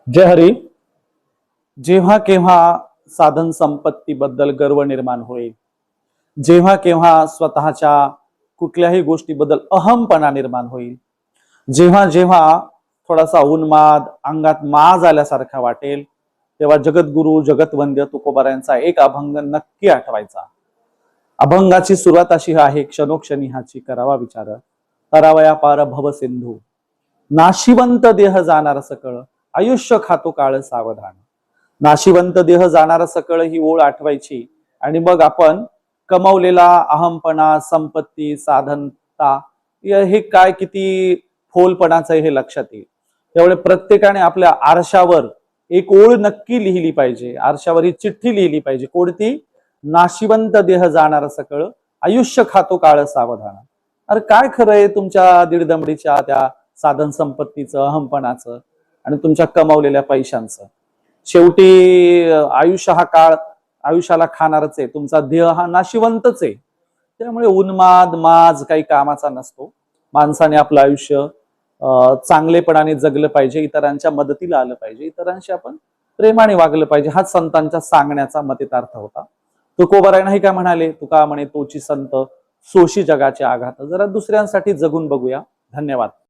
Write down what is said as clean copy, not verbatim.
जय हरी. जेव्हा केव्हा साधन संपत्तीबद्दल गर्व निर्माण होईल, जेव्हा केव्हा स्वतःच्या कुठल्याही गोष्टीबद्दल अहमपणा निर्माण होईल, जेव्हा जेव्हा थोडासा उन्माद अंगात माज आल्यासारखा वाटेल, तेव्हा जगद्गुरु जगतवंद्य तुकोबारायांचा एक अभंग नक्की आठवायचा. अभंगाची सुरुवात अशी आहे, क्षणोक्षणी हाची करावा विचार, करावया पार भव सिंधू, नाशिवंत देह जाणार सकळ, आयुष्य खातो काळ सावधान. नाशिवंत देह जाणार सकळ ही ओळ आठवायची आणि मग आपण कमावलेला अहमपणा, संपत्ती, साधनता हे काय किती फोलपणाचं हे लक्षात येईल. त्यामुळे प्रत्येकाने आपल्या आरशावर एक ओळ नक्की लिहिली पाहिजे. आरशावर ही चिठ्ठी लिहिली पाहिजे. कोणती? नाशिवंत देह जाणार सकळ, आयुष्य खातो काळ सावधान. अरे काय खरंय तुमच्या दीडदमडीच्या त्या साधन संपत्तीचं, अहमपणाचं आणि तुमच्या कमावलेल्या पैशांचं? शेवटी आयुष्य हा काळ आयुष्याला खाणारच आहे. तुमचा देह हा नाशिवंतच आहे. त्यामुळे उन्माद माज काही कामाचा नसतो. माणसाने आपलं आयुष्य चांगलेपणाने जगलं पाहिजे, इतरांच्या मदतीला आलं पाहिजे, इतरांशी आपण प्रेमाने वागलं पाहिजे. हाच संतांच्या सांगण्याचा मतितार्थ होता. तुकोबाराय काय म्हणाले? तुका म्हणे तोची संत सोशी जगाचे आघात. जरा दुसऱ्यांसाठी जगून बघूया. धन्यवाद.